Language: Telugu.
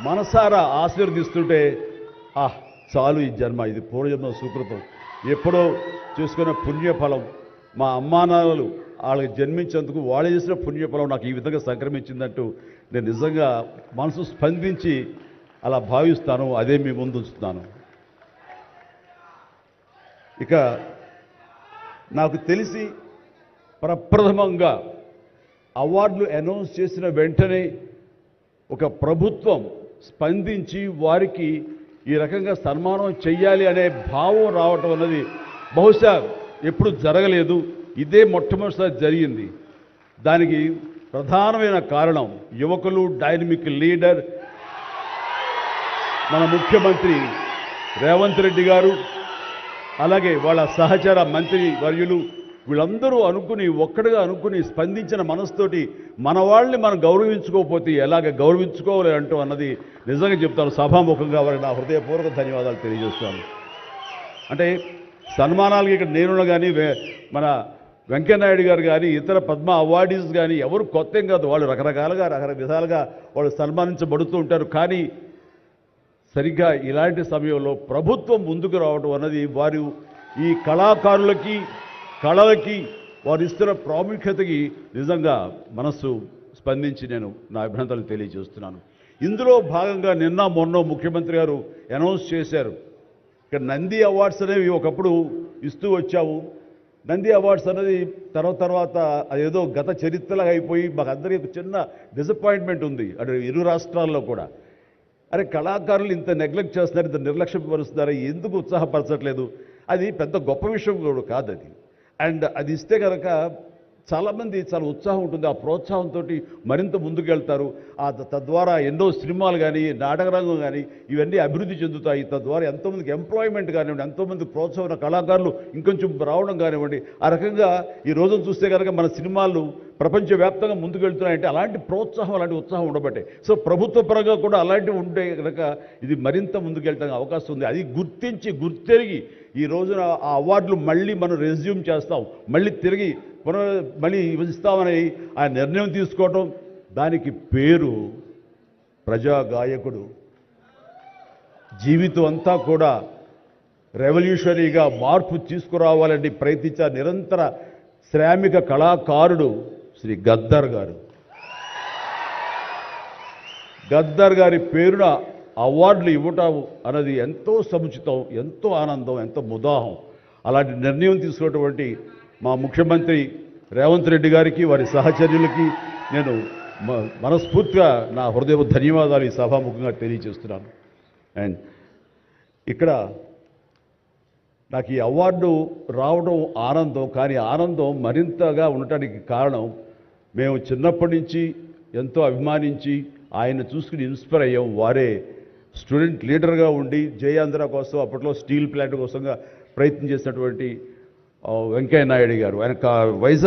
మనసారా ఆశీర్వదిస్తుంటే చాలు ఈ జన్మ, ఇది పూర్వజన్మ సుకృతం, ఎప్పుడో చేసుకున్న పుణ్యఫలం, మా అమ్మానాన్నలు వాళ్ళకి జన్మించేందుకు వాళ్ళు చేసిన పుణ్యఫలం నాకు ఈ విధంగా సంక్రమించిందంటూ నేను నిజంగా మనసు స్పందించి అలా భావిస్తాను. అదే మీ ముందు ఉంచుతున్నాను. ఇక నాకు తెలిసి ప్రప్రథమంగా అవార్డులు అనౌన్స్ చేసిన వెంటనే ఒక ప్రభుత్వం స్పందించి వారికి ఈ రకంగా సన్మానం చెయ్యాలి అనే భావం రావటం అన్నది బహుశా ఎప్పుడు జరగలేదు. ఇదే మొట్టమొదటిసారి జరిగింది. దానికి ప్రధానమైన కారణం యువకులు, డైనమిక్ లీడర్ మన ముఖ్యమంత్రి రేవంత్ రెడ్డి గారు, అలాగే వాళ్ళ సహచర మంత్రి వర్యులు వీళ్ళందరూ ఒక్కడిగా అనుకుని స్పందించిన మనసుతోటి మన వాళ్ళని మనం గౌరవించుకోకపోతే ఎలాగ గౌరవించుకోవాలి అంటూ అన్నది నిజంగా చెప్తాను. సభాముఖంగా వారికి నా హృదయపూర్వక ధన్యవాదాలు తెలియజేస్తాను. అంటే సన్మానాలకి ఇక్కడ నేను కానీ మన వెంకయ్యనాయుడు గారు కానీ ఇతర పద్మ అవార్డీస్ కానీ ఎవరు కొత్త ఏం కాదు. వాళ్ళు రకరకాలుగా విధాలుగా వాళ్ళు సన్మానించబడుతూ ఉంటారు. కానీ సరిగ్గా ఇలాంటి సమయంలో ప్రభుత్వం ముందుకు రావడం అన్నది వారు ఈ కళాకారులకి, కళలకి వారు ఇస్తున్న ప్రాముఖ్యతకి నిజంగా మనస్సు స్పందించి నేను నా అభినందనలు తెలియజేస్తున్నాను. ఇందులో భాగంగా నిన్న మొన్న ముఖ్యమంత్రి గారు అనౌన్స్ చేశారు. ఇక్కడ నంది అవార్డ్స్ అనేవి ఒకప్పుడు ఇస్తూ వచ్చాము. నంది అవార్డ్స్ అనేది తర్వాత అదేదో గత చరిత్రలాగా అయిపోయి మాకు అందరికీ చిన్న డిసప్పాయింట్మెంట్ ఉంది అటు ఇరు రాష్ట్రాల్లో కూడా. అరే కళాకారులు ఇంత నెగ్లెక్ట్ చేస్తున్నారు, ఇంత నిర్లక్ష్యపరుస్తున్నారు, ఎందుకు ఉత్సాహపరచట్లేదు? అది పెద్ద గొప్ప విషయం కూడా కాదు అది. అండ్ అది ఇస్తే కనుక చాలామంది చాలా ఉత్సాహం ఉంటుంది. ఆ ప్రోత్సాహంతో మరింత ముందుకెళ్తారు. తద్వారా ఎన్నో సినిమాలు కానీ, నాటకరంగం కానీ ఇవన్నీ అభివృద్ధి చెందుతాయి. తద్వారా ఎంతోమందికి ఎంప్లాయ్మెంట్ కానివ్వండి, ఎంతోమంది ప్రోత్సాహం కళాకారులు ఇంకొంచెం రావడం కానివ్వండి. ఆ రకంగా ఈ రోజును చూస్తే కనుక మన సినిమాలు ప్రపంచవ్యాప్తంగా ముందుకెళ్తున్నాయంటే అలాంటి ప్రోత్సాహం, అలాంటి ఉత్సాహం ఉండబట్టే. సో ప్రభుత్వ పరంగా కూడా అలాంటివి ఉంటే కనుక ఇది మరింత ముందుకెళ్ళడానికి అవకాశం ఉంది. అది గుర్తెరిగి ఈ రోజున ఆ అవార్డులు మళ్ళీ మనం రెజ్యూమ్ చేస్తాం, మళ్ళీ తిరిగి మళ్ళీ ఇస్తామని ఆ నిర్ణయం తీసుకోవటం, దానికి పేరు ప్రజాగాయకుడు. జీవితం అంతా కూడా రెవల్యూషనరీగా మార్పు తీసుకురావాలని ప్రయత్నించే నిరంతర శ్రామిక కళాకారుడు శ్రీ గద్దర్ గారు. గద్దర్ గారి పేరున అవార్డులు ఇవ్వటం అన్నది ఎంతో సముచితం, ఎంతో ఆనందం, ఎంతో ముదాహం. అలాంటి నిర్ణయం తీసుకున్నటువంటి మా ముఖ్యమంత్రి రేవంత్ రెడ్డి గారికి, వారి సహచర్యులకి నేను మనస్ఫూర్తిగా నా హృదయ ధన్యవాదాలు ఈ సభాముఖంగా తెలియజేస్తున్నాను. అండ్ ఇక్కడ నాకు ఈ అవార్డు రావడం ఆనందం, కానీ ఆనందం మరింతగా ఉండటానికి కారణం మేము చిన్నప్పటి నుంచి ఎంతో అభిమానించి ఆయన చూసుకుని ఇన్స్పైర్ అయ్యాం. వారే స్టూడెంట్ లీడర్గా ఉండి జయాంధ్ర కోసం అప్పట్లో స్టీల్ ప్లాంట్ కోసంగా ప్రయత్నం చేసినటువంటి వెంకయ్య నాయుడు గారు. ఆయన వైజాగ్